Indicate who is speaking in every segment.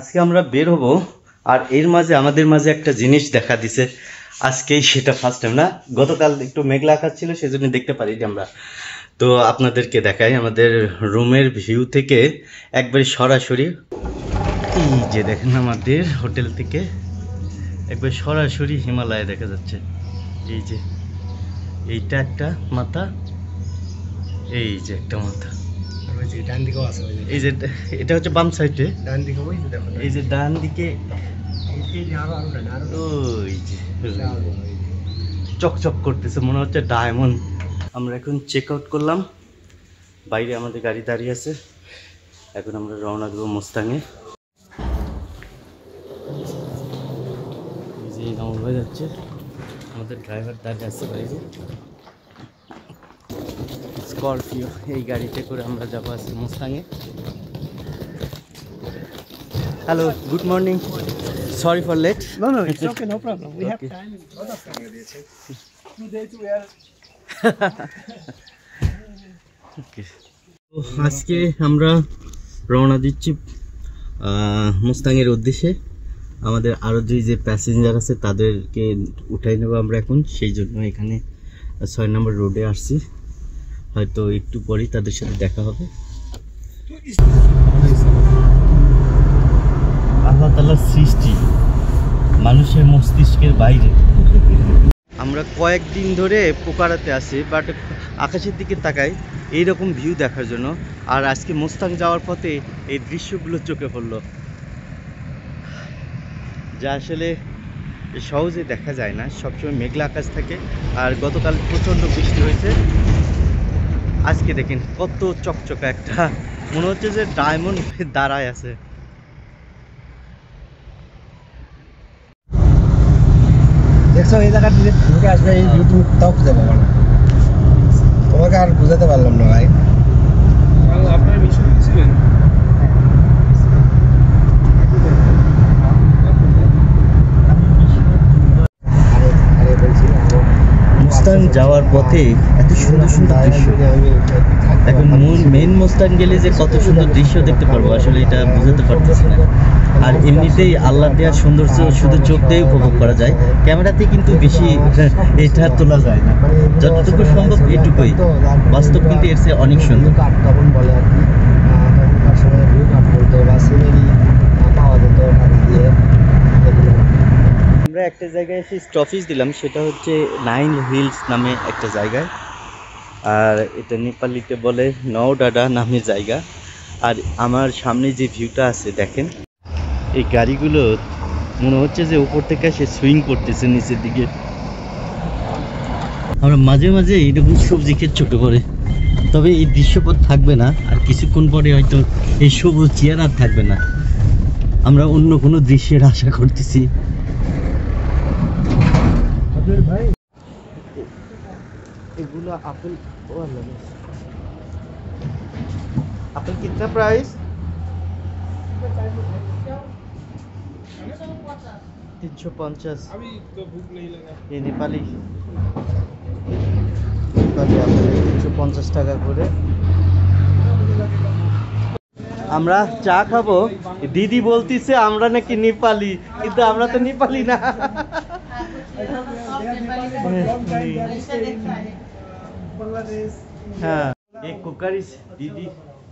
Speaker 1: আজকে আমরা বের হব, আর এর মাঝে আমাদের মাঝে একটা জিনিস দেখা দিছে আজকেই, সেটা ফার্স্ট টাইম না, গতকাল একটু মেঘলা আকাশ ছিল সেজন্য দেখতে পারিনি আমরা। তো আপনাদেরকে দেখাই আমাদের রুমের ভিউ থেকে একবারে সরাসরি, এই যে দেখেন আমাদের হোটেল থেকে একবার সরাসরি হিমালয় দেখা যাচ্ছে। এই যে এইটা একটা মাথা, এই যে একটা মাথা, এই যে এটা হচ্ছে বাম সাইডে, এই যে ডান দিকে ওই যে চকচক করতেছে, মনে হচ্ছে ডায়মন্ড। আমরা এখন চেক আউট করলাম, বাইরে আমাদের গাড়ি দাঁড়িয়ে আছে, এখন আমরা রওনা দেবো মুস্তাঙে। এই যে নমল হয়ে যাচ্ছে, আমাদের ড্রাইভার দাঁড়িয়ে আছে বাইরে, স্করপিও, এই গাড়িতে করে আমরা যাবো আজকে মুস্তাঙে। Hello, good morning, sorry for late.
Speaker 2: No, it's okay, no problem. We have time. Lot of time. 2 days we are.
Speaker 1: আজকে আমরা রওনা দিচ্ছি মুস্তাঙের উদ্দেশ্যে। আমাদের আরও যে প্যাসেঞ্জার আছে তাদেরকে উঠাই নেবো আমরা এখন, সেই জন্য এখানে 6 নম্বর রোডে আসছি। হয়তো একটু পরেই তাদের সাথে দেখা হবে। আল্লাহ তাআলার সৃষ্টি মানুষের মস্তিষ্কের বাইরে। আমরা কয়েকদিন ধরে পোকারাতে আছি, বাট আকাশের দিকে তাকাই এইরকম ভিউ দেখার জন্য, আর আজকে মুস্তাং যাওয়ার পথে এই দৃশ্যগুলো চোখে পড়লো, যা আসলে সহজে দেখা যায় না, সবসময় মেঘলা আকাশ থাকে। আর গতকাল প্রচণ্ড বৃষ্টি হয়েছে, আজকে দেখেন কত চকচকা একটা, মনে হচ্ছে যে ডায়মন্ড দাঁড়ায় আছে।
Speaker 2: দেখছো এই জায়গা দিয়ে ঢুকে আসবে, এই ভিউ তুমি তাও খুঁজে পাবো না। তোমাকে আর বুঝাতে পারলাম না ভাই। আপনার মিশন ছিলেন
Speaker 1: মুস্তাং যাওয়ার পথে এত সুন্দর সুন্দর দৃশ্য, এখন মেন মুস্তাং গেলে যে কত সুন্দর দৃশ্য দেখতে পারবো আসলে এটা বুঝাতে পারতেছি না। আর এমনিতেই আল্লাহ দেওয়ার সৌন্দর্য শুধু চোখ দিয়ে উপভোগ করা যায়, ক্যামেরাতে কিন্তু বেশি এটা তোলা যায় না, যতটুকু সম্ভব এটুকুই, বাস্তব কিন্তু এর চেয়ে অনেক সুন্দর। বলে আর কি, আমরা একটা জায়গায় এসে স্টপেজ দিলাম, সেটা হচ্ছে 9 হিলস নামে একটা জায়গায়, আর এটা নেপালিতে বলে নওডাডা নামে জায়গা। আর আমার সামনে যে ভিউটা আছে দেখেন, এই গাড়িগুলো মনে হচ্ছে যে উপর থেকে সে সুইং করতেছে নিচের দিকে। আমরা মাঝে মাঝে এইরকম সবজি ক্ষেত চোখে পড়ে, তবে এই দৃশ্যপট থাকবে না, আর কিছুক্ষণ পরে হয়তো এই সবুজ চেয়ার আর থাকবে না, আমরা অন্য কোনো দৃশ্যের আশা করতেছি।
Speaker 2: ভাই
Speaker 1: এগুলো আপেল, আপেল কিतना प्राइस? 350।
Speaker 2: अभी तो भूख नहीं लगा।
Speaker 1: ये नेपाली আপেল 350 টাকা করে। আমরা চা খাবো, দিদি বলতিছে আমরা নাকি নেপালি, কিন্তু আমরা তো নেপালি না। হ্যাঁ, এই কুকারিস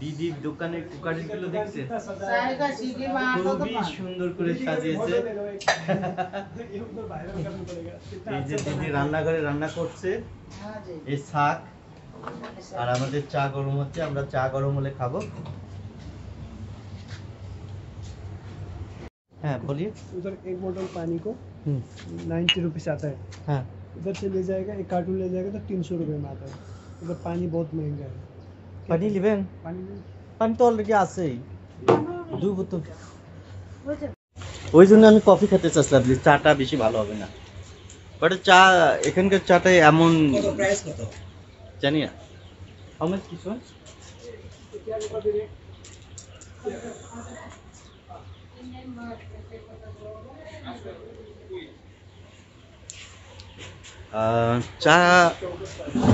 Speaker 1: দিদির দোকানের কুকারিস গুলো দেখছে, খুবই সুন্দর করে সাজিয়েছে। এই যে দিদি রান্নাঘরে রান্না করছে, এই শাক, আর আমাদের চা গরম হচ্ছে, আমরা চা গরম হলে খাবো। हाँ बोलिए।
Speaker 2: उधर एक बोतल पानी को 90 रुपीस आता है।
Speaker 1: हाँ,
Speaker 2: उधर से ले जाएगा, एक कार्टून ले जाएगा तो 300 रुपये में आता है। उधर पानी बहुत महंगा है।
Speaker 1: पानी लेবেন? পানি তো অলরেডি আছেই, 2 বোতল। ওই জন্য আমি কফি খেতে চাচ্ছিলাম, চাটা বেশি ভালো হবে না, বাট চা এখানকার চাটা এমন,
Speaker 2: কত প্রাইস কত
Speaker 1: জানি না। How much this one?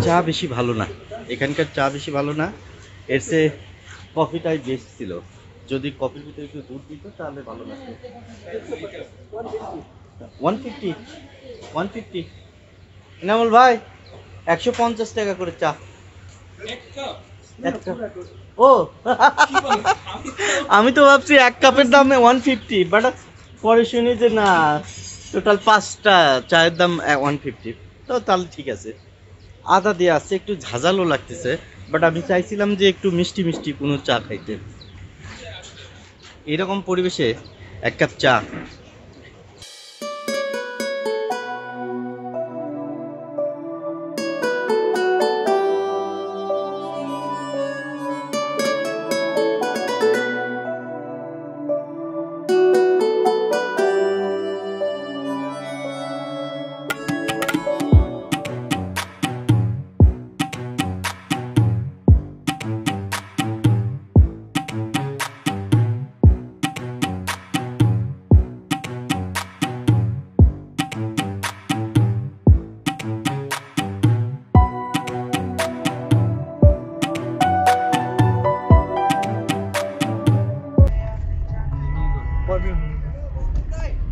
Speaker 1: চা বেশি ভালো না, এখানকার চা বেশি ভালো না, এর চেয়ে কফিটাই বেস্ট ছিল। যদি কফির ভিতরে একটু দুধ দিত তাহলে ভালো লাগতো। 150 150 ইনামুল ভাই 150 টাকা করে চা। ও আমি তো ভাবছি এক কাপের দামে 150, বাট পরে শুনি যে না, টোটাল 5টা চায়ের দাম 150। তো তাহলে ঠিক আছে, আদা দিয়ে আসছে, একটু ঝাঁঝালো লাগতেছে, বাট আমি চাইছিলাম যে একটু মিষ্টি মিষ্টি কোনো চা খাইতে। এরকম পরিবেশে এক কাপ চা।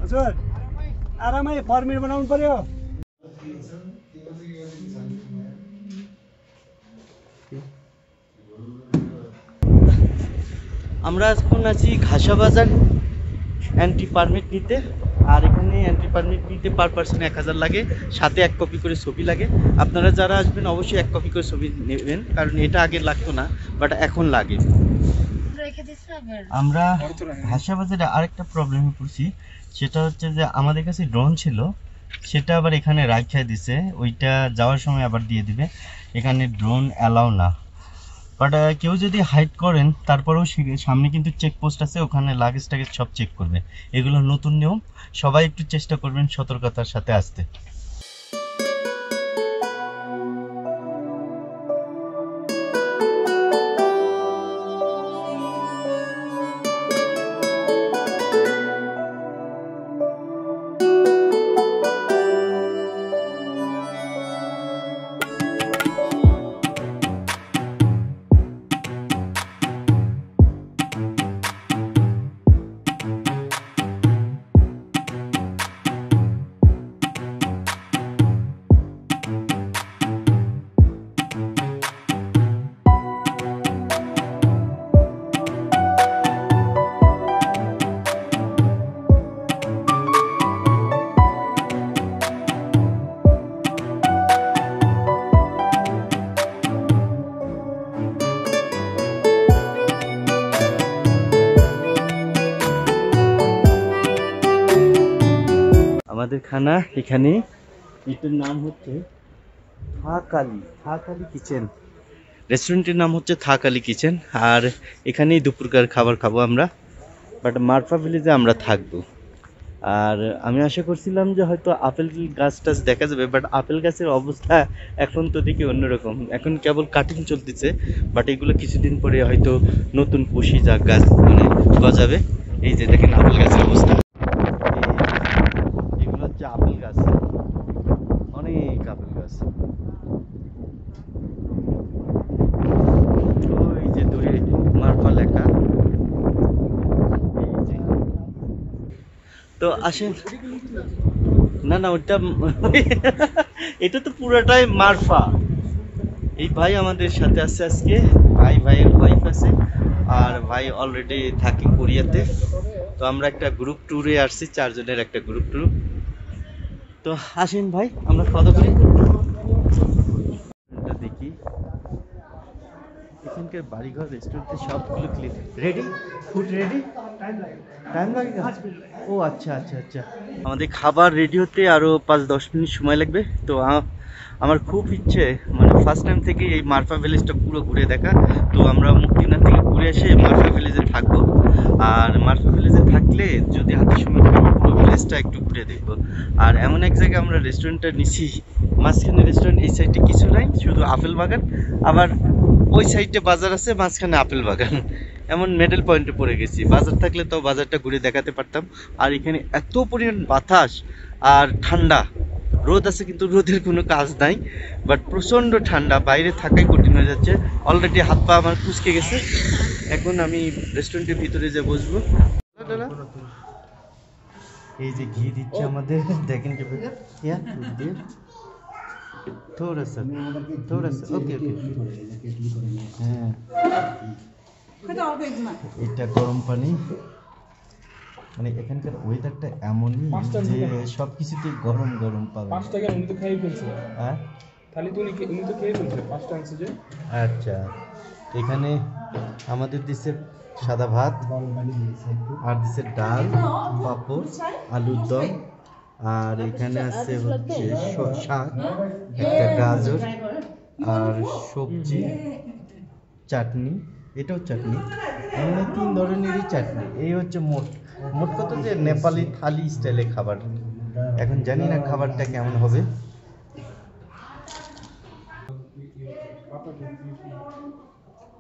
Speaker 2: हजुर आरामै फर्मेट बनाउनु पर्यो।
Speaker 1: আমরা এখন আছি ঘাসা বাজার এন্ট্রি পারমিট নিতে। আর এখানে এন্ট্রি পারমিট নিতে পার পার্সন 1000 লাগে, সাথে 1 কপি করে ছবি লাগে। আপনারা যারা আসবেন অবশ্যই 1 কপি করে ছবি নেবেন, কারণ এটা আগে লাগতো না, বাট এখন লাগে। আমরা ঘাসা বাজারে আরেকটা প্রবলেমে পড়ছি, সেটা হচ্ছে যে আমাদের কাছে ড্রোন ছিল, সেটা আবার এখানে রাখিয়ে দিছে, ওইটা যাওয়ার সময় আবার দিয়ে দিবে। এখানে ড্রোন অ্যালাউ না, বাট কেউ যদি হাইড করেন তারপরেও সামনে কিন্তু চেকপোস্ট আছে, ওখানে লাগেজ টাগেজ সব চেক করবে। এগুলো নতুন নিয়ম, সবাই একটু চেষ্টা করবেন সতর্কতার সাথে আসতে। আমাদের খানা এখানে, এটার নাম হচ্ছে থাকালি কিচেন। রেস্টুরেন্টের নাম হচ্ছে থাকালি কিচেন। আর এখানেই দুপুরকার খাবার খাবো আমরা, বাট মারফা ভিলেজে আমরা থাকবো। আর আমি আশা করছিলাম যে হয়তো আপেল গাছ টাছ দেখা যাবে, বাট আপেল গাছের অবস্থা এখন তো দেখি অন্যরকম, এখন কেবল কাটিং চলতেছে, বাট এগুলো কিছুদিন পরে হয়তো নতুন পুষি গাছ মানে গজাবে। এই যে দেখেন আপেল গাছের অবস্থা, এগুলো হচ্ছে আপেল গাছ, অনেক আপেল গাছ। ওই যে দূরে মারফা লেখা। তো আসেন, না না ওটা এটা তো পুরোটাই মারফা। এই ভাই আমাদের সাথে আছে আজকে, ভাইয়ের ওয়াইফ আছে, আর ভাই অলরেডি থাকে কোরিয়াতে। তো আমরা একটা গ্রুপ ট্যুরে আসছি, 4 জনের একটা গ্রুপ ট্যুর। তো আসেন ভাই, আমরা খাওয়া করি। দেখি এখানকার বাড়িঘর রেস্টুরেন্টে সবগুলো clean. Ready? Food ready? Time লাগে? ও আচ্ছা আচ্ছা আচ্ছা। আমাদের খাবার রেডি হতে আরও 5-10 মিনিট সময় লাগবে। তো আমার খুব ইচ্ছে, মানে ফার্স্ট টাইম থেকে এই মারফা ভিলেজটা পুরো ঘুরে দেখা। তো আমরা মুক্তিনাথ থেকে ঘুরে এসে মারফা ভিলেজে থাকবো। আর মারফা ভিলেজে থাকলে যদি হাতে সময় থাকে পুরো ভিলেজটা একটু ঘুরে দেখবো। আর এমন এক জায়গায় আমরা রেস্টুরেন্টটা নিছি, মাঝখানে রেস্টুরেন্ট, এই সাইডে কিছু নাই, শুধু আপেল বাগান। আবার ওই সাইডে বাজার আছে, মাঝখানে আপেল বাগান। এমন মিডল পয়েন্টে পড়ে গেছি। বাজার থাকলে তো বাজারটা ঘুরে দেখাতে পারতাম। আর এখানে এত পরিমাণ বাতাস আর ঠান্ডা, রোদ আছে কিন্তু রোদের কোনো কাজ নাই, বাট প্রচণ্ড ঠান্ডা, বাইরে থাকাই কঠিন হয়ে যাচ্ছে। অলরেডি হাত পা আমার কুচকে গেছে। এখন আমি রেস্টুরেন্টের ভিতরে যে বসবো। এই যে ঘি দিচ্ছে আমাদের, দেখেন কি थोड़ा सा ओके ओके হ্যাঁ, এটা গরম পানি। মানে এখানকার ওয়েদারটা এমনই যে সব কিছুতে গরম গরম পাবে।
Speaker 3: 5 টাকা উনি তো খেয়ে ফেলছে।
Speaker 1: হ্যাঁ
Speaker 3: তাহলে তো উনি তো খেয়ে ফেলছে 5টা আনছে যে।
Speaker 1: আচ্ছা, এখানে আমাদের দিছে সাদা ভাত আর দিছে ডাল, পাঁপড়, আলুর দম, আর এখানে আছে হচ্ছে শাক, একটা গাজর আর সবজি, চাটনি, এটাও চাটনি, এমনি 3 ধরনেরই চাটনি। এই হচ্ছে মোট কথা যে নেপালি থালি স্টাইলে খাবার। এখন জানি না খাবারটা কেমন হবে।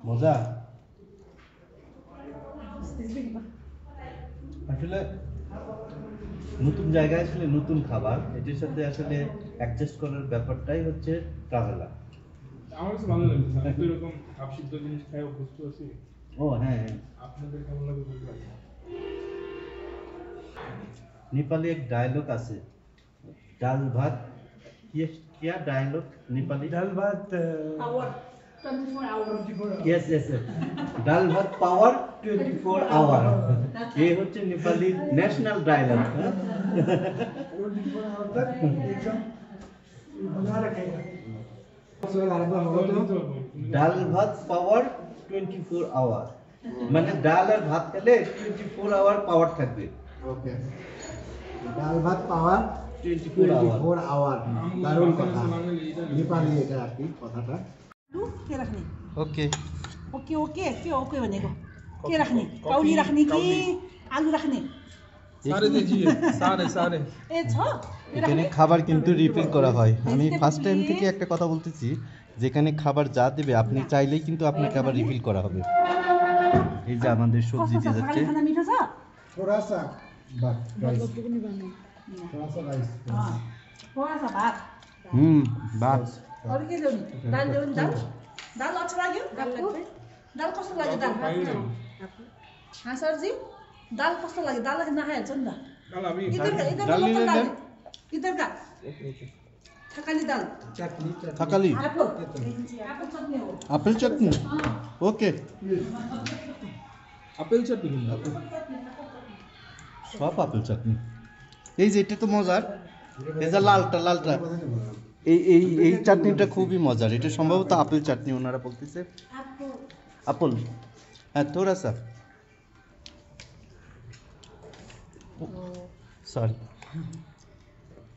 Speaker 1: মজা আসলে নতুন জায়গায় আসলে নতুন খাবার, এটির সাথে আসলে অ্যাডজাস্ট করার ব্যাপারটাই হচ্ছে ট্রাভেলার।
Speaker 3: আমার কাছে ভালো লাগছে, আমি তো এরকম ভাব সিদ্ধ জিনিস খাই অভ্যস্ত আছি।
Speaker 1: ও হ্যাঁ,
Speaker 3: আপনাদের কেমন লাগে বলতে পারি।
Speaker 1: नेपाली एक डायलॉग আছে, ডাল ভাত, क्या डायलॉग नेपाली?
Speaker 2: ডাল ভাত
Speaker 1: यस यस ডাল ভাত পাওয়ার 24 আওয়ার। এই হচ্ছে নেপালি ন্যাশনাল ডায়লগ। ডাল ভাত পাওয়ার 24 আওয়ার, মানে ডাল আর ভাত খেলে 24 আওয়ার পাওয়ার থাকবে।
Speaker 2: ওকে, ডাল ভাত পাওয়ার
Speaker 1: 24 আওয়ার।
Speaker 2: 24 আওয়ার। দারুণ কথা, নেপালি এটা আর কি কথাটা।
Speaker 4: के राख्ने
Speaker 1: ओके
Speaker 4: ओके ओके के ओके भनेको के राख्ने काउली राख्ने कि आलु राख्ने
Speaker 3: सारे दीजिए सारे
Speaker 4: ए छ
Speaker 1: এখানে খাবার কিন্তু রিফিল করা হয়। আমি ফার্স্ট টাইম থেকে একটা কথা বলতেছি, যেখানে খাবার যা দেবে আপনি চাইলেই কিন্তু আপনাকে আবার রিফিল করা হবে। এই যে আমাদের সবজি
Speaker 4: कस्तो
Speaker 1: দিয়ে
Speaker 4: छ
Speaker 1: যাচ্ছে।
Speaker 4: खाना मिठो छ
Speaker 2: थोड़ा सा भात राइस, थोड़ा सा राइस।
Speaker 4: थोडा सा भात
Speaker 1: भात
Speaker 4: अरू के ल्याउने दाल ल्याउने दाल दाल अच्छा लाग्यो दाल कस्तो लाग्यो दाल हाँ सरजी दाल कस्तो लाग्यो दाल नखाइहाल्छ नि त
Speaker 3: कल अभी
Speaker 4: इधर का
Speaker 1: दाल
Speaker 4: लोकल
Speaker 1: ले
Speaker 4: दाल
Speaker 1: ले।
Speaker 4: इधर का थकाली दाल
Speaker 2: चटनी
Speaker 1: থাকালি
Speaker 4: एप्पल एप्पल चटनी हो
Speaker 1: আপেল চাটনি। ওকে,
Speaker 3: আপেল চাটনি
Speaker 1: সব আপেল চাটনি। এই যে এটা তো মজার, এই যে লালটা এই এই এই চাটনিটা খুবই মজার। এটা সম্ভবত আপেল চাটনি ওনারা বলতেছে। আপেল হ্যাঁ, थोड़ा सा sorry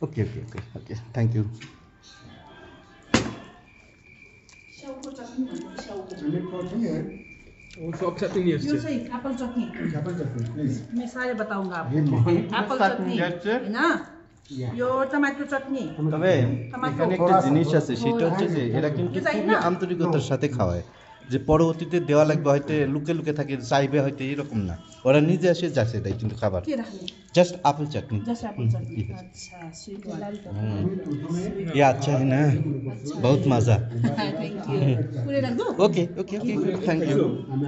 Speaker 1: okay okay okay okay thank you.
Speaker 4: स्याउको चटनी भनेको स्याउको
Speaker 3: वो सब चाटनी
Speaker 4: यो
Speaker 3: আসছে
Speaker 4: चाहिँ apple chutney
Speaker 2: apple chutney please.
Speaker 4: मैं सारे बताऊंगा आपको
Speaker 2: ये
Speaker 4: एप्पल चटनी
Speaker 1: যাচ্ছে।
Speaker 4: होइन यो टमाटो चटनी
Speaker 1: তবে এখানে একটা জিনিস আছে, সেটা হচ্ছে যে এরা কিন্তু খুবই আন্তরিকতার সাথে খাওয়ায়, যে পরবর্তীতে দেওয়া লাগবে হয়তো লুকে লুকে থাকে চাইবে হয়তো এরকম না, ওরা নিজে আসে যাচ্ছে দেয় কিন্তু খাবার।
Speaker 4: के राख्ने
Speaker 1: জাস্ট আপেল চাটনি।
Speaker 4: जस्ट एप्पल चटनी अच्छा स्वीट वाला
Speaker 1: ये अच्छा है ना, बहुत मजा।
Speaker 4: थैंक यू पूरे रख दो
Speaker 1: okay okay okay thank you.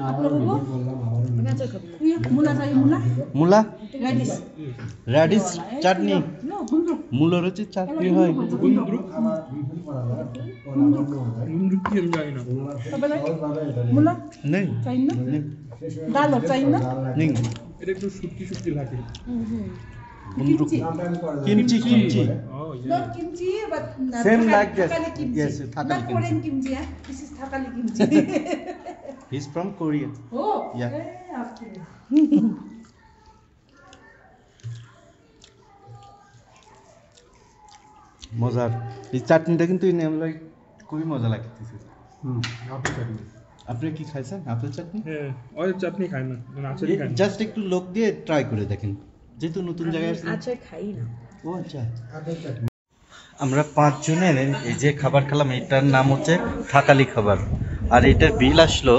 Speaker 4: आप लोगों को ये मुला चाहिए मुला
Speaker 1: মূলা
Speaker 4: रेडिस
Speaker 1: র্যাডিশ চাটনি,
Speaker 4: नो गुन्द्रुक
Speaker 1: মূলার হচ্ছে চাটনি হয়।
Speaker 3: গুন্ডু কি আমি জানি না
Speaker 4: तपाईँलाई मुला
Speaker 1: নেই
Speaker 4: चाहिन्न
Speaker 1: নেই
Speaker 4: दालहरू चाहिन्न
Speaker 1: নেই
Speaker 3: এটা একটু শুটকি লাগে
Speaker 1: গুন্দ্রুক
Speaker 4: किम्ची
Speaker 1: কিমচি
Speaker 3: ও
Speaker 4: not kimchi but
Speaker 1: Same like this.
Speaker 4: thakali kimchi
Speaker 1: Yes, thakali
Speaker 4: not
Speaker 1: kimchi.
Speaker 4: Korean kimchi yeah this is thakali kimchi
Speaker 1: he is from Korea.
Speaker 4: oh
Speaker 1: Yeah.
Speaker 4: okay
Speaker 1: মজার এই চাটনিটা কিন্তু খুবই মজা লাগতেছে।
Speaker 2: एप्पल चटनी
Speaker 1: আপনি কি খাইছেন আপেল চাটনি?
Speaker 3: হ্যাঁ ওই চাটনি খায় না মানে আচারই খায় না
Speaker 1: জাস্ট একটু লোক দিয়ে ট্রাই করে দেখেন, যেহেতু নতুন জায়গায় আসলে।
Speaker 4: আচ্ছা খাই না
Speaker 1: ও আচ্ছা,
Speaker 2: एप्पल चटनी
Speaker 1: আমরা 5 জনের এই যে খাবার খেলাম, এটার নাম হচ্ছে থাকালি খাবার, আর এটার বিল আসলো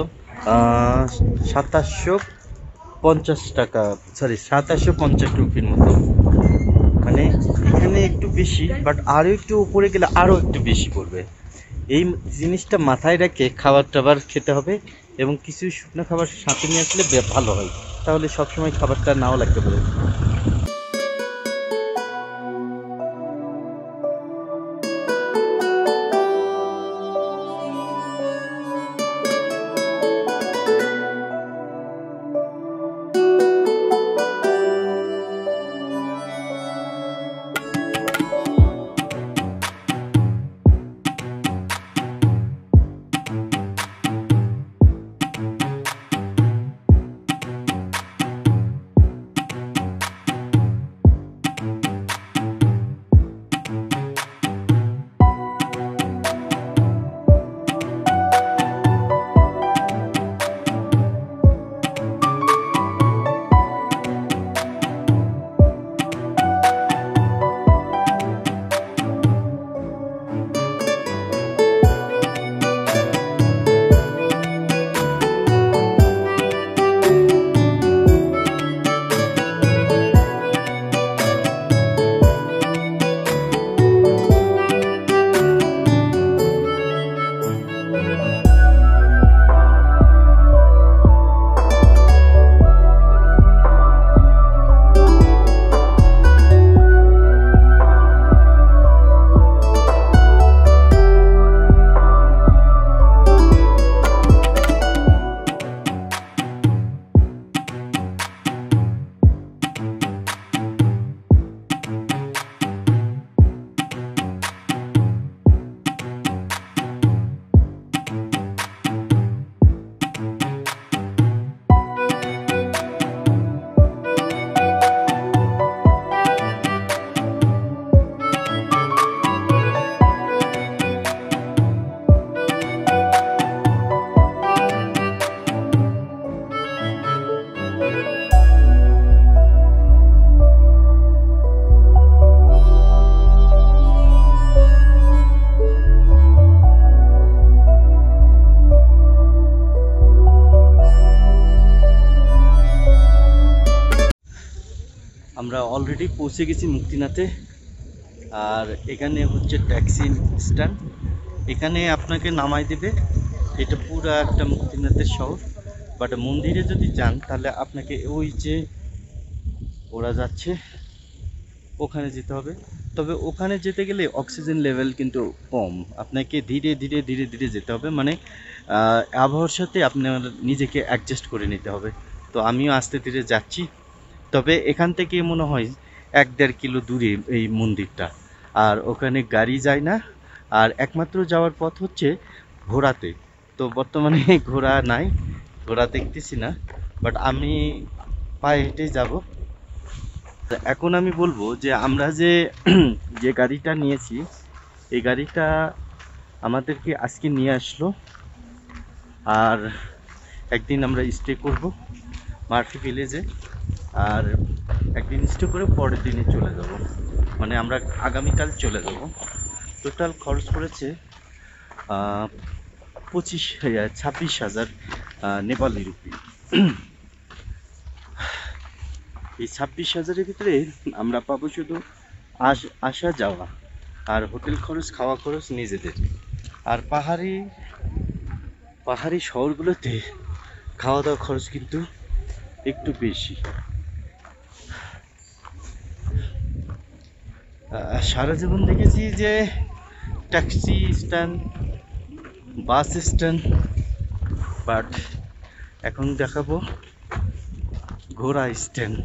Speaker 1: 2750 টাকা, সরি 2750 রুপির মতো। মানে এখানে একটু বেশি, বাট আরও একটু উপরে গেলে আরও একটু বেশি পড়বে। এই জিনিসটা মাথায় রেখে খাবার টাবার খেতে হবে, এবং কিছু শুকনো খাবার সাথে নিয়ে আসলে ভালো হয়, তাহলে সবসময় খাবারটা নাও লাগতে পারে। আমরা অলরেডি পৌঁছে গেছি মুক্তিনাথে, আর এখানে হচ্ছে ট্যাক্সি স্ট্যান্ড, এখানে আপনাকে নামাই দেবে। এটা পুরো একটা মুক্তিনাথের শহর, বাট মন্দিরে যদি যান তাহলে আপনাকে ওই যে ওরা যাচ্ছে ওখানে যেতে হবে। তবে ওখানে যেতে গেলে অক্সিজেন লেভেল কিন্তু কম, আপনাকে ধীরে ধীরে ধীরে ধীরে যেতে হবে, মানে আবহাওয়ার সাথে আপনার নিজেকে অ্যাডজাস্ট করে নিতে হবে। তো আমিও আস্তে ধীরে যাচ্ছি। তবে এখান থেকে মনে হয় 1-1.5 কিলো দূরে এই মন্দিরটা, আর ওখানে গাড়ি যায় না, আর একমাত্র যাওয়ার পথ হচ্ছে ঘোড়াতে। তো বর্তমানে ঘোড়া নাই, ঘোড়া দেখতেছি না, বাট আমি পায়ে হেঁটেই যাব। এখন আমি বলবো যে আমরা যে যে গাড়িটা নিয়েছি, এই গাড়িটা আমাদেরকে আজকে নিয়ে আসলো, আর একদিন আমরা স্টে করব মারফি ভিলেজে, আর একদিন স্টে করে পরের দিনে চলে যাব, মানে আমরা আগামীকাল চলে যাব। টোটাল খরচ পড়েছে 26,000 নেপালি রুপি। এই 26,000-এর ভিতরে আমরা পাবো শুধু আসা যাওয়া, আর হোটেল খরচ, খাওয়া খরচ নিজেদের। আর পাহাড়ি শহরগুলোতে খাওয়া দাওয়া খরচ কিন্তু একটু বেশি। সারা জীবন দেখেছি যে taxi stand, bus stand, but এখন দেখাবো ঘোড়া স্ট্যান্ড।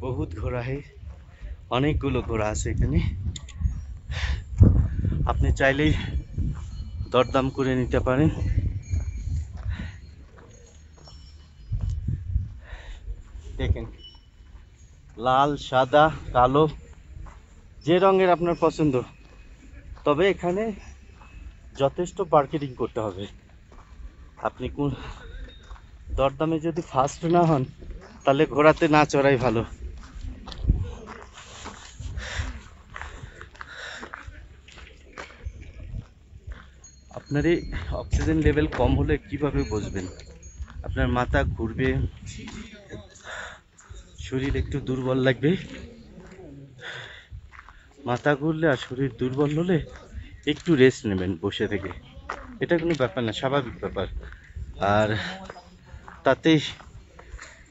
Speaker 1: বহুত ঘোড়া है, অনেকগুলো ঘোড়া আছে এখানে, আপনি চাইলেই দরদাম করে নিতে পারেন। দেখেন, লাল, সাদা, কালো, যে রঙের আপনার পছন্দ। তবে এখানে যথেষ্ট মার্কেটিং করতে হবে। আপনি কোন দরদামে যদি ফার্স্ট না হন তাহলে ঘোড়াতে না চড়াই ভালো। আপনার এই অক্সিজেন লেভেল কম হলে কিভাবে বুঝবেন? আপনার মাথা ঘুরবে, শরীর একটু দুর্বল লাগবে। মাথা ঘুরলে আর শরীর দুর্বল হলে একটু রেস্ট নেবেন বসে থেকে, এটা কোনো ব্যাপার না, স্বাভাবিক ব্যাপার। আর তাতে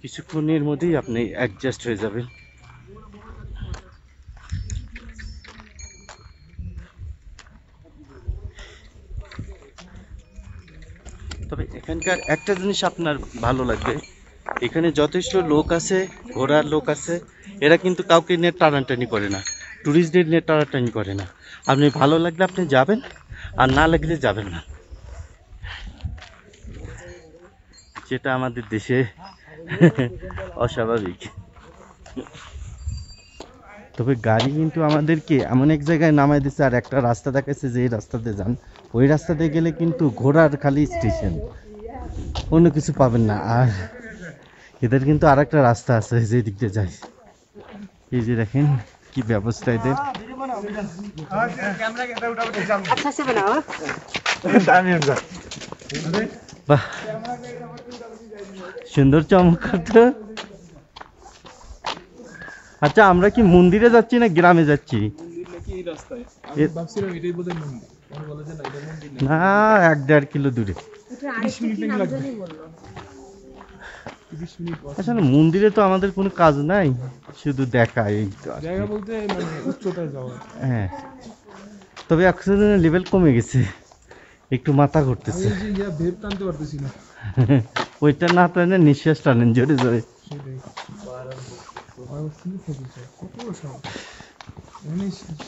Speaker 1: কিছুক্ষণের মধ্যেই আপনি অ্যাডজাস্ট হয়ে যাবেন। তবে এখানকার একটা জিনিস আপনার ভালো লাগবে, এখানে যথেষ্ট লোক আছে, ঘোরার লোক আছে, এরা কিন্তু কাউকে নিয়ে টানাটানি করে না, ট্যুরিস্টদের নিয়ে টানাটানি করে না। আপনি ভালো লাগলে আপনি যাবেন, আর না লাগলে যাবেন না, যেটা আমাদের দেশে অস্বাভাবিক। তবে গাড়ি কিন্তু আমাদেরকে এমন এক জায়গায় নামাই দিচ্ছে, আর একটা রাস্তা দেখাচ্ছে যে এই রাস্তাতে যান, ওই রাস্তাতে গেলে কিন্তু ঘোড়ার খালি স্টেশন, অন্য কিছু পাবেন না। আর এদের কিন্তু আর একটা রাস্তা আছে যে দিক দিয়ে যায়, এই যে দেখেন কি ব্যবস্থা এদের। বাহ, সুন্দর চমৎকার তো। আচ্ছা, আমরা কি মন্দিরে যাচ্ছি না গ্রামে যাচ্ছি? না, 1-1.5 কিলো দূরে। আসলে মন্দিরে তো আমাদের কোনো কাজ নাই, শুধু দেখা, এই
Speaker 3: জায়গা বলতে মানে উচ্চতায় যাওয়া।
Speaker 1: হ্যাঁ, তবে অক্সিজেনের লেভেল কমে গেছে, একটু মাথা ঘুরতেছে।
Speaker 3: ভেব টানতে পারতেছি না।
Speaker 1: ওইটা না টানে নিঃশ্বাস টানেন জোরে জোরে।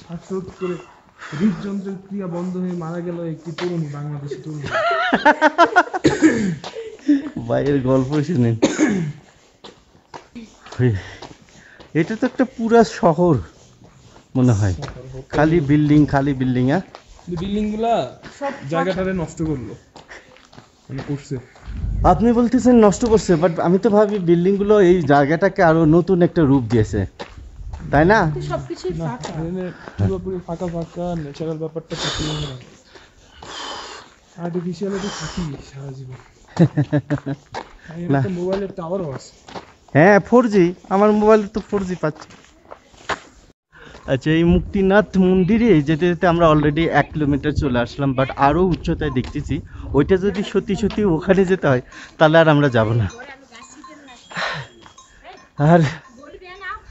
Speaker 3: শ্বাসরোধ করে হৃদযন্ত্রের ক্রিয়া বন্ধ হয়ে মারা গেল একটি তরুণী, বাংলাদেশি তরুণী।
Speaker 1: ভাইয়ের গল্প শুনেন। এটা তো একটা পুরা শহর মনে হয়, খালি বিল্ডিং খালি বিল্ডিং। হ্যাঁ,
Speaker 3: বিল্ডিং গুলা জায়গাটারে নষ্ট করলো, মানে করছে।
Speaker 1: আপনি বলতেছেন নষ্ট করছে, বাট আমি তো ভাবি বিল্ডিং গুলো এই জায়গাটাকে আরো নতুন একটা রূপ দিয়েছে, তাই না?
Speaker 4: সবকিছুই ফাঁকা,
Speaker 3: পুরোপুরি ফাঁকা ফাঁকা, ন্যাচারাল ব্যাপারটা থাকি না, আর্টিফিশিয়াল তো থাকি সারা জীবন। মোবাইলের টাওয়ারও আছে।
Speaker 1: হ্যাঁ, 4G, আমার মোবাইলে তো 4G পাচ্ছি। আচ্ছা, এই মুক্তিনাথ মন্দিরে যেতে যেতে আমরা অলরেডি 1 কিলোমিটার চলে আসলাম, বাট আরও উচ্চতায় দেখতেছি। ওইটা যদি সত্যি সত্যি ওখানে যেতে হয় তাহলে আর আমরা যাব না।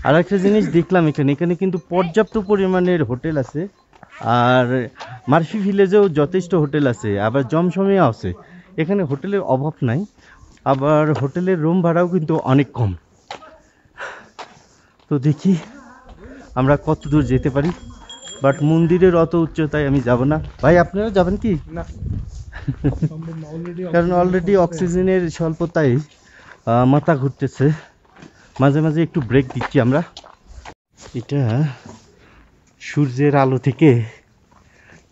Speaker 1: আর একটা জিনিস দেখলাম, এখানে কিন্তু পর্যাপ্ত পরিমাণের হোটেল আছে, আর মার্ফি ভিলেজেও যথেষ্ট হোটেল আছে, আবার জমজমেও আছে। এখানে হোটেলের অভাব নাই, আবার হোটেলের রুম ভাড়াও কিন্তু অনেক কম। তো দেখি আমরা কত দূর যেতে পারি, বাট মন্দিরের অত উচ্চতায় আমি যাব না। ভাই, আপনারা যাবেন কি?
Speaker 3: না,
Speaker 1: কারণ অলরেডি অক্সিজেনের স্বল্পতায় মাথা ঘুরতেছে, মাঝে মাঝে একটু ব্রেক দিচ্ছি আমরা। এটা সূর্যের আলো থেকে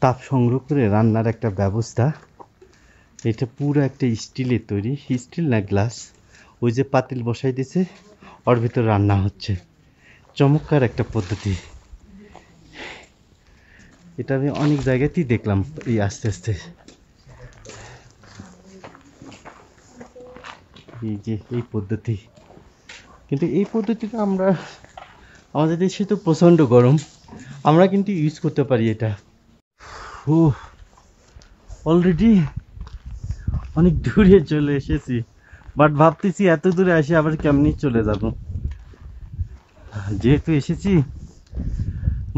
Speaker 1: তাপ সংগ্রহ করে রান্নার একটা ব্যবস্থা। এটা পুরো একটা স্টিলের তৈরি, স্টিল না গ্লাস। ওই যে পাতিল বসাই দিয়েছে, ওর ভিতর রান্না হচ্ছে। চমৎকার একটা পদ্ধতি, এটা আমি অনেক জায়গাতেই দেখলাম। এই আস্তে আস্তে এই যে এই পদ্ধতি, কিন্তু এই পদ্ধতিটা আমরা, আমাদের দেশে তো প্রচণ্ড গরম, আমরা কিন্তু ইউজ করতে পারি এটা। অলরেডি অনেক দূরে চলে এসেছি, বাট ভাবতেছি এত দূরে আসি আবার কেমনি চলে যাব। যেহেতু এসেছি,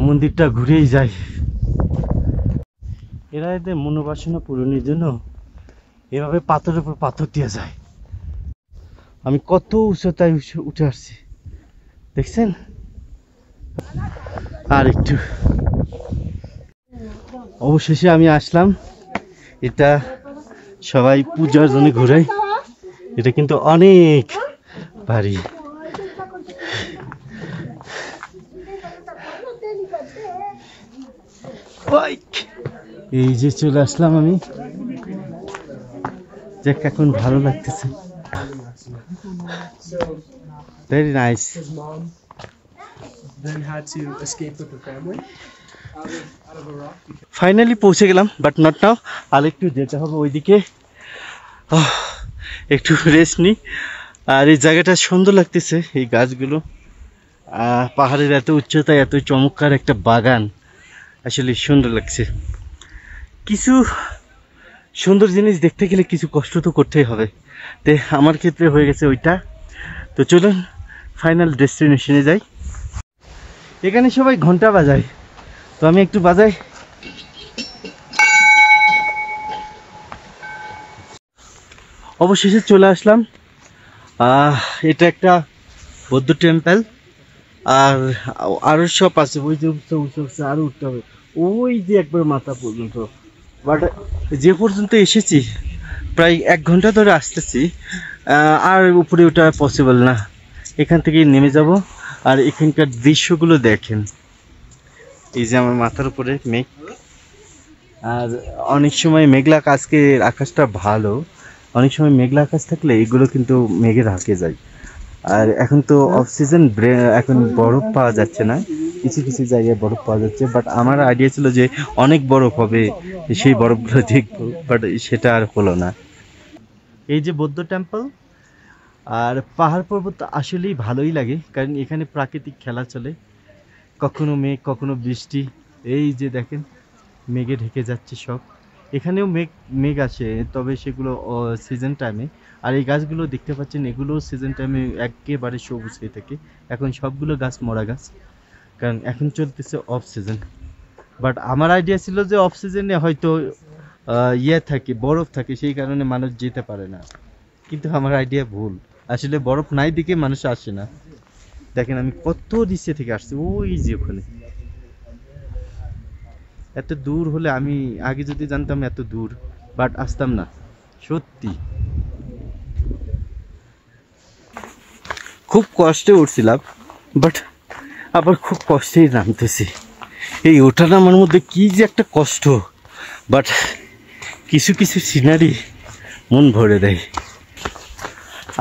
Speaker 1: মন্দিরটা ঘুরেই যাই। এরা এদের মনোবাসনা পূরণের জন্য এভাবে পাথরের উপর পাথর দিয়ে যায়। আমি কত উচ্চতায় উঠে আসছি, দেখছেন? আর একটু, অবশেষে আমি আসলাম। এটা সবাই পূজার জন্য ঘুরাই, এটা কিন্তু অনেক ভারী। এই যে চলে আসলাম আমি, দেখ এখন ভালো লাগতেছে, very nice.
Speaker 3: His mom then had to escape with her family.
Speaker 1: Finally পৌঁছে গেলাম, বাট নট নাও, আর একটু যেতে হবে ওইদিকে, একটু রেস্ট নিই। আর এই জায়গাটা সুন্দর লাগতেছে, এই গাছগুলো, পাহাড়ের এত উচ্চতায় এত চমৎকার একটা বাগান, আসলে সুন্দর লাগছে। কিছু সুন্দর জিনিস দেখতে গেলে কিছু কষ্ট তো করতেই হবে, তো আমার ক্ষেত্রে হয়ে গেছে ওইটা। তো চলুন ফাইনাল ডেস্টিনেশনে যাই। এখানে সবাই ঘন্টা বাজায়, তো আমি একটু বাজাই। অবশেষে চলে আসলাম। এটা একটা বৌদ্ধ টেম্পল, আর আরো সব আছে, ওই যে উঠতে আরো উঠতে হবে, ওই যে একবার মাথা পর্যন্ত। বাট যে পর্যন্ত এসেছি প্রায় 1 ঘন্টা ধরে আসতেছি, আর উপরে ওঠা পসিবল না। এখান থেকে নেমে যাব। আর এখানকার দৃশ্যগুলো দেখেন, এই যে আমার মাথার উপরে মেঘ, আর অনেক সময় মেঘলা, আজকে আকাশটা ভালো, অনেক সময় মেঘলা আকাশ থাকলে এগুলো কিন্তু মেঘে ঢাকে যায়। আর এখন তো অফ সিজন, এখন বরফ পাওয়া যাচ্ছে না, কিছু কিছু জায়গায় বরফ পাওয়া যাচ্ছে, বাট আমার আইডিয়া ছিল যে অনেক বরফ হবে, সেই বরফগুলো দেখবো, বাট সেটা আর হলো না। এই যে বৌদ্ধ টেম্পল, আর পাহাড় পর্বত আসলেই ভালোই লাগে, কারণ এখানে প্রাকৃতিক খেলা চলে, কখনো মেঘ কখনো বৃষ্টি। এই যে দেখেন মেঘে ঢেকে যাচ্ছে সব, এখানেও মেঘ আসে, তবে সেগুলো সিজন টাইমে। আর এই গাছগুলো দেখতে পাচ্ছেন, এগুলো সিজন টাইমে একেবারে সবুজ হয়ে থাকে। এখন সবগুলো গাছ মরা গাছ, কারণ এখন চলতেছে অফ সিজন। বাট আমার আইডিয়া ছিল যে অফ সিজনে হয়তো থাকে, বরফ থাকে, সেই কারণে মানুষ যেতে পারে না, কিন্তু আমার আইডিয়া ভুল, আসলে বরফ নাই দিকে মানুষ আসে না। দেখেন আমি কত নিচে থেকে আসছি, ওই যে ওখানে। এত দূর হলে, আমি আগে যদি জানতাম এত দূর, বাট আসতাম না সত্যি। খুব কষ্টে উঠছিলাম, বাট আবার খুব কষ্টেই নামতেছি। এই ওঠা নামার মধ্যে কি যে একটা কষ্ট, বাট কিছু কিছু সিনারি মন ভরে দেয়।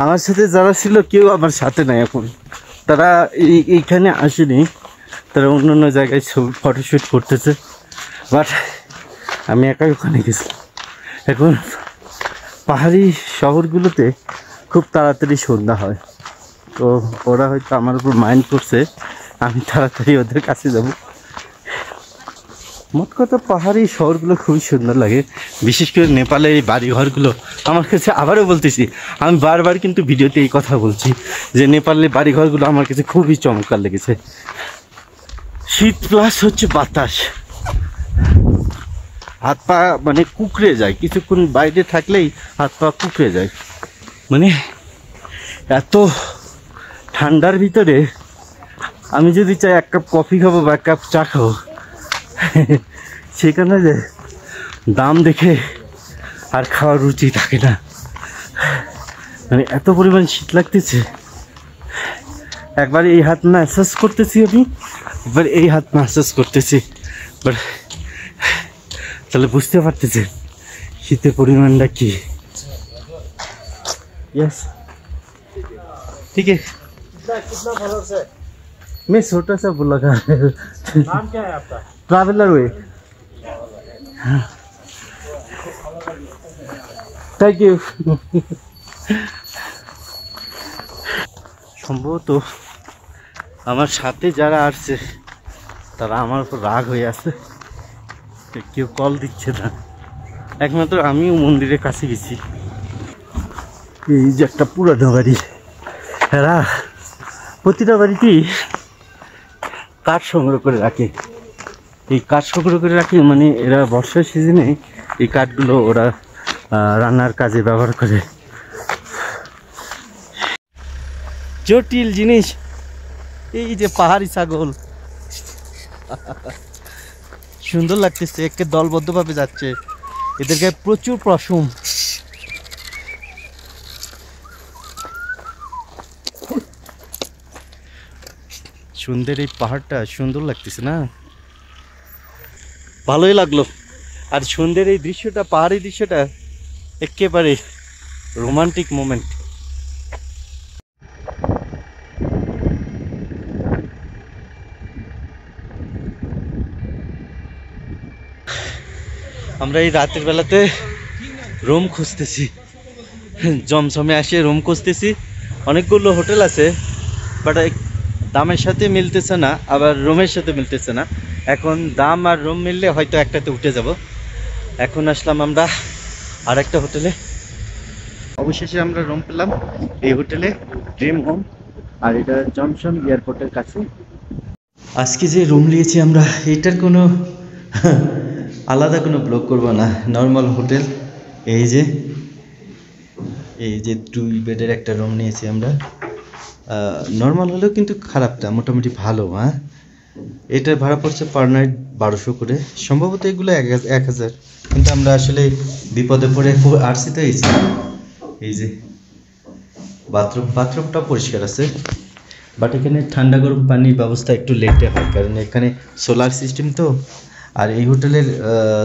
Speaker 1: আমার সাথে যারা ছিল কেউ আমার সাথে নাই এখন, তারা এইখানে আসেনি, তারা অন্য অন্য জায়গায় ছবি ফটোশ্যুট করতেছে, বাট আমি একাই ওখানে গেছিলাম। এখন পাহাড়ি শহরগুলোতে খুব তাড়াতাড়ি সন্ধ্যা হয়, তো ওরা হয়তো আমার উপর মাইন্ড করছে, আমি তাড়াতাড়ি ওদের কাছে যাব। মোট কথা পাহাড়ি শহরগুলো খুবই সুন্দর লাগে, বিশেষ করে নেপালের এই বাড়িঘরগুলো আমার কাছে, আবারও বলতেছি, আমি বারবার কিন্তু ভিডিওতে এই কথা বলছি যে নেপালের বাড়িঘরগুলো আমার কাছে খুবই চমৎকার লেগেছে। শীত প্লাস হচ্ছে বাতাস, হাত পা মানে কুকড়ে যায়, কিছুক্ষণ বাইরে থাকলেই হাত পা কুকড়ে যায়। মানে এত ঠান্ডার ভিতরে আমি যদি চাই 1 কাপ কফি খাবো বা 1 কাপ চা খাবো, সেখানে যে দাম দেখে আর খাওয়ার রুচি থাকে না, মানে এত পরিমাণ শীত লাগতেছে। একবার এই হাত ম্যাসাজ করতেছি আমি, একবার এই হাত ম্যাসাজ করতেছি, বাট তাহলে বুঝতে পারতেছে শীতের পরিমাণটা কি। यस ठीक है, मैं छोटा सा बोला था।
Speaker 3: नाम क्या है आपका?
Speaker 1: Traveller way. Thank you. সম্ভবত আমার সাথে যারা আসছে তারা আমার উপর রাগ হয়ে আছে, কেউ কল দিচ্ছে না, একমাত্র আমিও মন্দিরের কাছে গেছি। এই যে একটা পুরানো বাড়ি, এরা প্রতিটা বাড়িতেই কাঠ সংগ্রহ করে রাখে। এই কাঠ সংগ্রহ করে রাখে মানে এরা বর্ষার সিজনে এই কাঠগুলো ওরা রান্নার কাজে ব্যবহার করে। জটিল জিনিস, এই যে পাহাড়ি ছাগল, সুন্দর লাগতেছে, একে দলবদ্ধভাবে যাচ্ছে, এদের গায়ে প্রচুর পশম। সুন্দর এই পাহাড়টা, সুন্দর লাগতেছে না, ভালোই লাগলো। আর সুন্দর এই দৃশ্যটা, পাহাড়ি দৃশ্যটা একেবারে রোমান্টিক মোমেন্ট। আমরা এই রাতের বেলাতে রুম খুঁজতেছি, জমজমে আসে রুম খুঁজতেছি। অনেকগুলো হোটেল আছে, বাট দামের সাথে মিলতেছে না, আবার রুমের সাথে মিলতেছে না। এখন দাম আর রুম মিললে হয়তো একটাতে উঠে যাব। এখন আসলাম আমরা আর একটা হোটেলে। অবশেষে আমরা রুম পেলাম এই হোটেলে, ড্রিম হোম, আর এটা জংশন এয়ারপোর্টের কাছে। আজকে যে রুম নিয়েছি আমরা, এটার কোনো আলাদা কোনো ব্লগ করব না, নর্মাল হোটেল। এই যে 2 বেডের একটা রুম নিয়েছি আমরা। নর্মাল হলেও কিন্তু খারাপ না, মোটামুটি ভালো। হ্যাঁ, এটার ভাড়া পড়ছে পার নাইট 1200 করে, সম্ভবত এগুলো 1000, কিন্তু আমরা আসলে বিপদে পড়ে খুব আরসিতে হয়েছি। এই যে বাথরুমটা পরিষ্কার আছে, বাট এখানে ঠান্ডা গরম পানির ব্যবস্থা একটু লেটে হয়, কারণ এখানে সোলার সিস্টেম তো। আর এই হোটেলের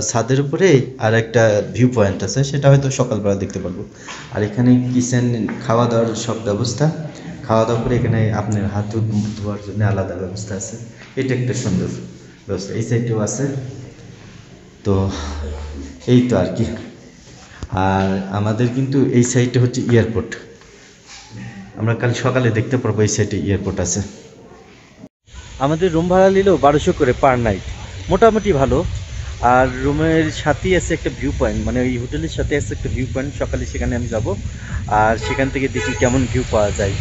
Speaker 1: ছাদের উপরে আর একটা ভিউ পয়েন্ট আছে, সেটা হয়তো সকালবেলা দেখতে পারবো। আর এখানে কিচেন, খাওয়া দাওয়ার সব ব্যবস্থা, খাওয়া দাওয়া করে এখানে আপনার হাত ধোয়ার জন্য আলাদা ব্যবস্থা আছে। এটা একটা সুন্দর ব্যবস্থা, এই সাইডেও আছে। তো এই তো আর কি। আর আমাদের কিন্তু এই সাইডটা হচ্ছে এয়ারপোর্ট, আমরা কাল সকালে দেখতে পারবো এই সাইডে এয়ারপোর্ট আছে। আমাদের রুম ভাড়া নিল 1200 করে পার নাইট, মোটামুটি ভালো। আর রুমের সাথেই আছে একটা ভিউ পয়েন্ট, মানে ওই হোটেলের সাথে আছে একটা ভিউ পয়েন্ট। সকালে সেখানে আমি যাব, আর সেখান থেকে দেখি কেমন ভিউ পাওয়া যায়।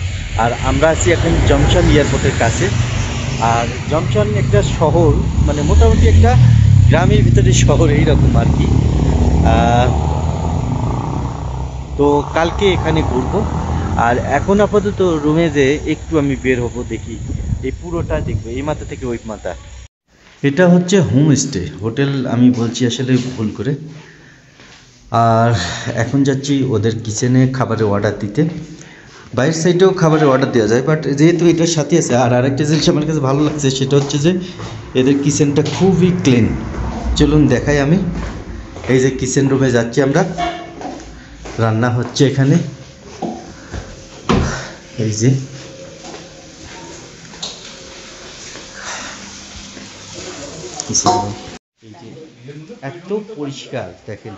Speaker 1: আর আমরা আছি এখন জংশন এয়ারপোর্টের কাছে। আর জংশন একটা শহর, মানে মোটামুটি একটা গ্রামের ভিতরে শহর এইরকম আর কি। তো কালকে এখানে ঘুরবো। আর এখন আপাতত রুমে যে একটু আমি বের হব, দেখি এই পুরোটা দেখবো, এই মাথা থেকে ওই মাথা। এটা হচ্ছে হোমস্টে হোটেল, আমি বলছি আসলে ভুল করে। আর এখন যাচ্ছি ওদের কিচেনে খাবারের অর্ডার দিতে। বাইরের সাইডেও খাবারের অর্ডার দেওয়া যায়, বাট যেহেতু এটার সাথে আছে। আর আরেকটা জিনিস আমার কাছে ভালো লাগছে, সেটা হচ্ছে যে এদের কিচেনটা খুবই ক্লিন। চলুন দেখাই আমি। এই যে কিচেন রুমে যাচ্ছি আমরা, রান্না হচ্ছে এখানে। এই যে এই যে এত পরিষ্কার, দেখেন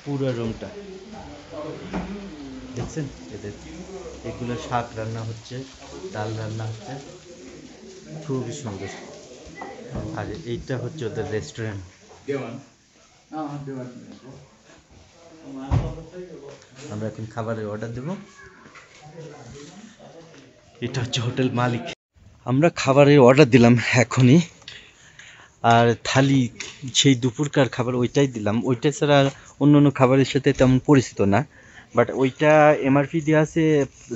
Speaker 1: পুরো রুমটা, দেখছেন? এদের এগুলো শাক রান্না হচ্ছে, ডাল রান্না হচ্ছে, খুবই সুন্দর। আর এইটা হচ্ছে ওদের রেস্টুরেন্ট। আমরা এখন খাবারের অর্ডার দেব। এটা হচ্ছে হোটেল মালিক। আমরা খাবারের অর্ডার দিলাম এখনই। আর থালি সেই দুপুরকার খাবার ওইটাই দিলাম, ওইটা ছাড়া অন্য অন্য খাবারের সাথে তেমন পরিচিত না। বাট ওইটা এমআরপি দেওয়া আছে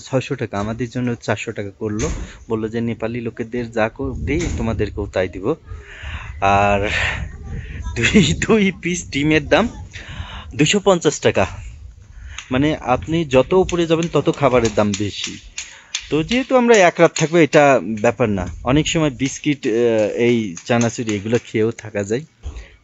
Speaker 1: 600 টাকা, আমাদের জন্য 400 টাকা করলো। বললো যে নেপালি লোকেদের যা দিই তোমাদেরকেও তাই দিব। আর দুই পিস ডিমের দাম 250 টাকা। মানে আপনি যত উপরে যাবেন তত খাবারের দাম বেশি। তো যেহেতু আমরা এক রাত থাকবো, এটা ব্যাপার না। অনেক সময় বিস্কিট, এই চানাচুরি এগুলো খেয়েও থাকা যায়।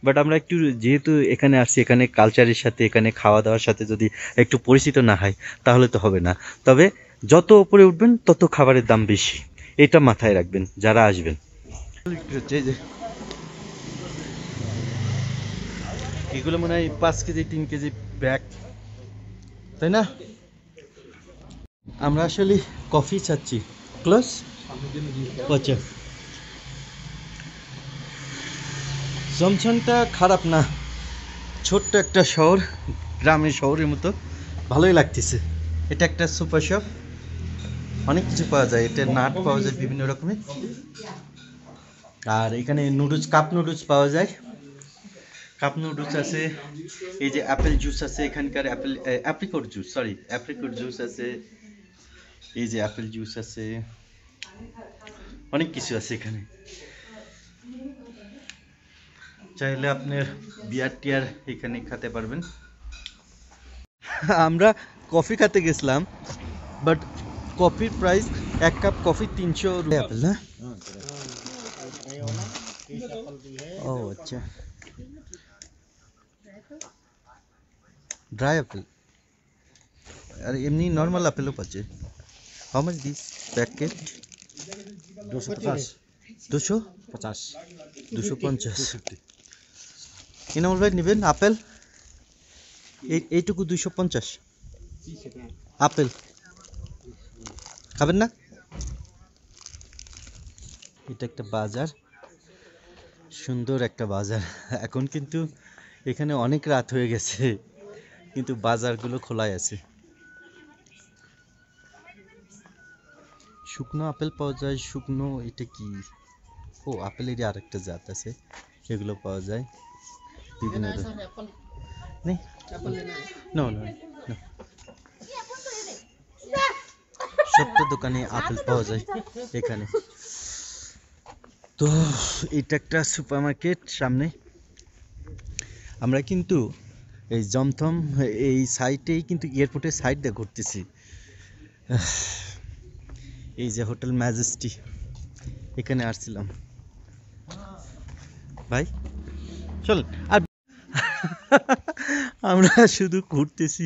Speaker 1: বাট আমরা একটু যেহেতু এখানে আসছি, এখানে কালচারের সাথে, এখানে খাওয়া দাওয়ার সাথে যদি একটু পরিচিত না হয় তাহলে তো হবে না। তবে যত উপরে উঠবেন তত খাবারের দাম বেশি, এটা মাথায় রাখবেন যারা আসবেন। এগুলো মনে হয় 5 কেজি 3 কেজি ব্যাগ, তাই না? আমরা আসলে কফি চাচ্ছি। ক্লোজ আচ্ছা, জংশনটা খারাপ না, ছোট্ট একটা শহর, গ্রামের শহরের মতো, ভালোই লাগতেছে। এটা একটা সুপার শপ, অনেক কিছু পাওয়া যায়। এটা নাট পাওয়া যায় বিভিন্ন রকমের। আর এখানে নুডলস, কাপ নুডলস পাওয়া যায়। কাপ নুডলস আছে। এই যে অ্যাপেল জুস আছে এখানকার, অ্যাপ্রিকট জুস আছে। এই যে অ্যাপেল জুস আছে, অনেক কিছু আছে এখানে। চাইলে আপনার বিয়ার টিয়ার এখানে খেতে পারবেন। আমরা কফি খেতে গেছিলাম, বাট কফির প্রাইস, এক কাপ কফি 300 অ্যাপেল না? ও আচ্ছা, ড্রাই অ্যাপেল। আর এমনি নর্মাল অ্যাপেলও পাচ্ছে। How much this packet? 250 250 250 Inamul ভাই নেবেন আপেল? এইটুকু 250 আপেল খাবেন না? এটা একটা বাজার, সুন্দর একটা বাজার। এখন কিন্তু এখানে অনেক রাত হয়ে গেছে, কিন্তু বাজারগুলো খোলাই আছে। শুকনো আপেল পাওয়া যায়, শুকনো এটা কি, ও আপেলেরই আরেকটা জাত আছে, সেগুলো পাওয়া যায় বিভিন্ন নেই। নো নো নো, সবটা দোকানে আপেল পাওয়া যায় এখানে। তো এটা একটা সুপার মার্কেট সামনে। আমরা কিন্তু এই জমথম এই সাইটেই কিন্তু এয়ারপোর্টের সাইড দিয়ে ঘুরতেছি। এই যে হোটেল ম্যাজেস্টি, এখানে আসছিলাম ভাই, চল। আর আমরা শুধু ঘুরতেছি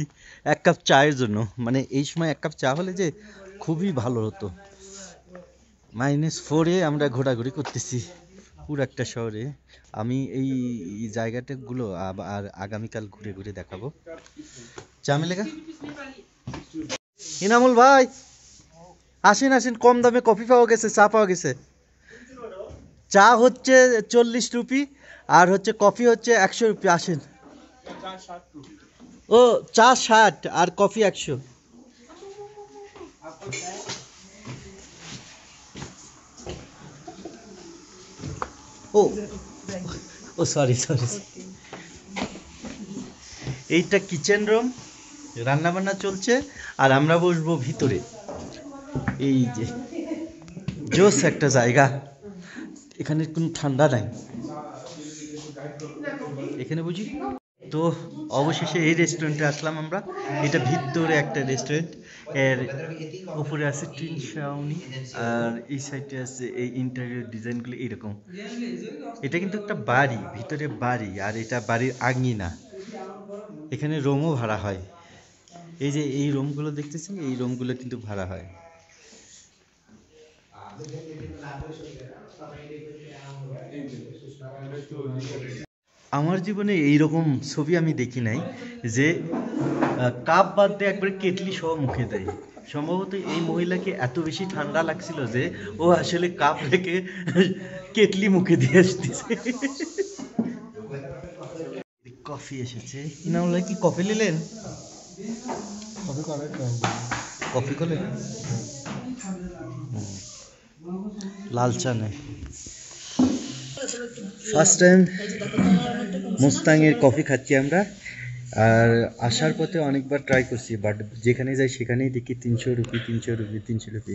Speaker 1: এক কাপ চায়ের জন্য, মানে এই সময় এক কাপ চা হলে যে খুবই ভালো হতো। -4-এ আমরা ঘোরাঘুরি করতেছি পুরো একটা শহরে। আমি এই জায়গাটাগুলো আর আগামীকাল ঘুরে ঘুরে দেখাবো। চা মিলেগা? ইনামুল ভাই আসেন আসেন, কম দামে কফি পাওয়া গেছে, চা পাওয়া গেছে। চা হচ্ছে 40 রুপি আর হচ্ছে কফি হচ্ছে 100 রুপি। আসেন। ও চা 60 আর কফি 100। ও ও সরি সরি, এইটা কিচেন রুম, রান্না বান্না চলছে আর আমরা বসবো ভিতরে। এই যে জোস একটা জায়গা, এখানে কোনো ঠান্ডা নাই এখানে বুঝি। তো অবশেষে এই রেস্টুরেন্টে আসলাম আমরা। এটা ভিতরে একটা রেস্টুরেন্ট, এর উপরে আছে টিন ছাউনি আর এই সাইডে আছে এই ইন্টেরিয়র ডিজাইনগুলো এরকম। এটা কিন্তু একটা বাড়ি, ভিতরে বাড়ি, আর এটা বাড়ির আঙিনা। এখানে রুমও ভাড়া হয়। এই যে এই রুমগুলো দেখতেছেন, এই রুমগুলো কিন্তু ভাড়া হয়। আমার জীবনে এইরকম ছবি আমি দেখি নাই যে কাপ বাদ দিয়ে একবারে কেটলি সহ মুখে দেয়। সম্ভবত এই মহিলাকে এত বেশি ঠান্ডা লাগছিল যে ও আসলে কাপ রেখে কেটলি মুখে দিয়ে আসতেছে। কফি এসেছে। ইনামুল কি কফি নিলেন? কফি করে লাল চা নেই। ফার্স্ট টাইম মুস্তাংয়ের কফি খাচ্ছি আমরা। আর আসার পথে অনেকবার ট্রাই করছি, বাট যেখানে যাই সেখানেই দেখি 300 রুপি 300 রুপি 300 রুপি।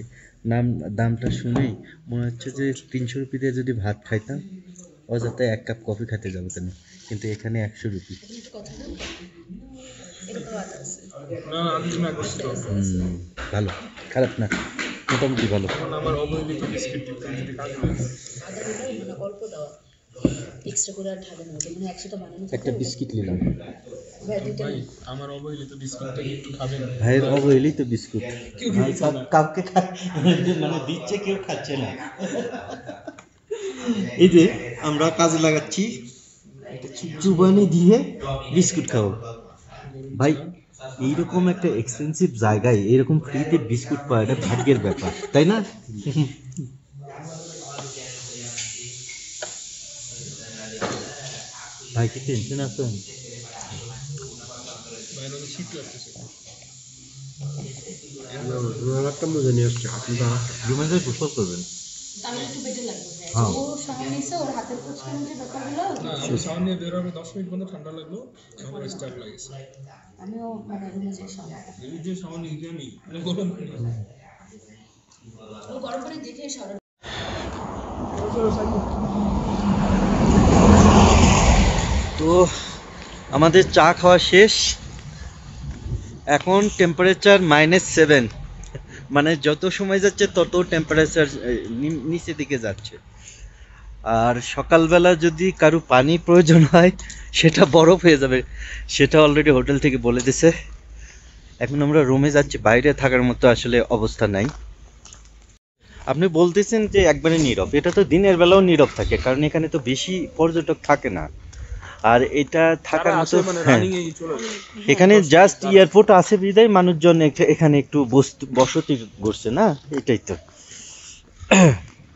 Speaker 1: দামটা শুনেই মনে হচ্ছে যে 300 রুপি দিয়ে যদি ভাত খাইতাম অযথা এক কাপ কফি খেতে যাবো কেন, কিন্তু এখানে 100 রুপি। ভালো, খারাপ না, মোটামুটি ভালো। একটা বিস্কিট নিলাম। ভাইয়ের অবহেলি তো বিস্কুট, কাউকে মানে দিচ্ছে, কেউ খাচ্ছে না। এই যে আমরা কাজে লাগাচ্ছি, চুবানি দিয়ে বিস্কুট খাবো। ভাই এইরকম একটা এক্সপেন্সিভ জায়গায় এরকম ফ্রিতে বিস্কুট পাওয়া এটা ভাগ্যের ব্যাপার, তাই না? ভাই কি টেনশন আছে?
Speaker 2: একটা মজা নিয়ে আসছে, আপনি
Speaker 1: রুমেন্দ্র গোসল করবেন। হ্যাঁ
Speaker 3: সামনে বের হবে 10 মিনিট পর্যন্ত ঠান্ডা লাগলো, আমার স্টার্ট লাগেছে।
Speaker 4: আমিও মানে রুমে যাই
Speaker 3: এই যে সামনে জানি মানে গরম
Speaker 4: গরম করে দেখে সারা।
Speaker 1: তো আমাদের চা খাওয়া শেষ। এখন টেম্পারেচার -7, মানে যত সময় যাচ্ছে তত টেম্পারেচার নিচের দিকে যাচ্ছে। আর সকালবেলা যদি কারো পানি প্রয়োজন হয় সেটা বরফ হয়ে যাবে, সেটা অলরেডি হোটেল থেকে বলে দিছে। এখন আমরা রুমে যাচ্ছি, বাইরে থাকার মতো আসলে অবস্থা নাই। আপনি বলতেছেন যে একবারে নীরব, এটা তো দিনের বেলাও নীরব থাকে, কারণ এখানে তো বেশি পর্যটক থাকে না। আর এটা থাকার
Speaker 3: যারা
Speaker 1: মতো
Speaker 3: আসে মানে
Speaker 1: হ্যাঁ,
Speaker 3: রানিং এ চলে যায়।
Speaker 1: এখানে জাস্ট এয়ারপোর্ট আছে বিদায় মানুষজন এখানে একটু বসতি করছে না, এটাই তো।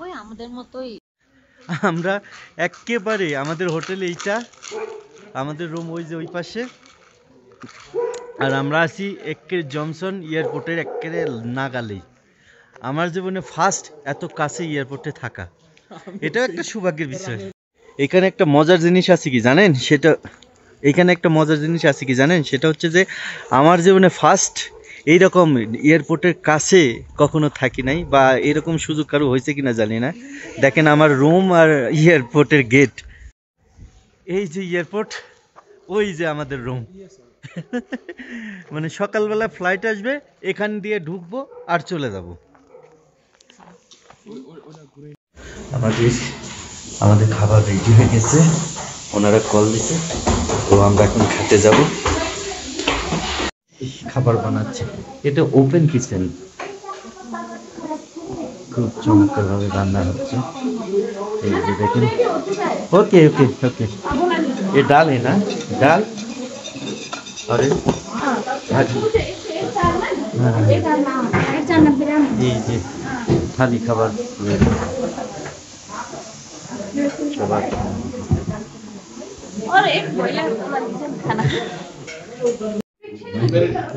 Speaker 5: ওই আমাদের মতোই।
Speaker 1: আমরা একেবারে আমাদের হোটেল এইটা, আমাদের রুম ওই যে ওই পাশে, আর আমরা আছি একেবারে জনসন এয়ারপোর্টের একেবারে নাগালেই। আমার জীবনে ফার্স্ট এত কাছে এয়ারপোর্টে থাকা, এটাও একটা সৌভাগ্যের বিষয়। এখানে একটা মজার জিনিস আছে কি জানেন, সেটা হচ্ছে যে আমার জীবনে ফার্স্ট এইরকম এয়ারপোর্টের কাছে কখনো থাকি নাই, বা এরকম সুযোগ কারো হয়েছে কিনা জানি না। দেখেন আমার রুম আর এয়ারপোর্টের গেট, এই যে এয়ারপোর্ট, ওই যে আমাদের রুম। মানে সকালবেলা ফ্লাইট আসবে, এখান দিয়ে ঢুকবো আর চলে যাব। আমাদের খাবার রেডি হয়ে গেছে, ওনারা কল দিছে, তো আমরা এখন খেতে যাব। খাবার বানাচ্ছে, এটা ওপেন কিচেন, খুব চমৎকার ভাবে রান্না হচ্ছে। এই যে দেখেন, ওকে ওকে ওকে, ये दाल है ना, दाल और भाजी। जी जी, थाली खाবার খাবার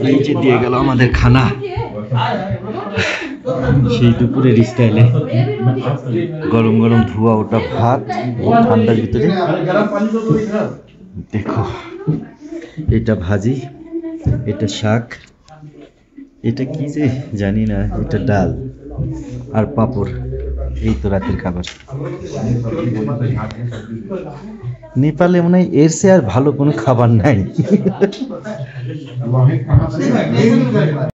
Speaker 1: নিচে দিয়ে গেল আমাদের খানা, সেই দুপুরের স্টাইলে গরম গরম ধোয়া ওটা ভাত, ঠান্ডার ভিতরে দেখো, এটা ভাজি, এটা শাক, এটা কি যে জানি না, এটা ডাল আর পাঁপড়। এই তো রাতের খাবার। নেপালে মনে হয় এর চেয়ে আর ভালো কোনো খাবার নাই।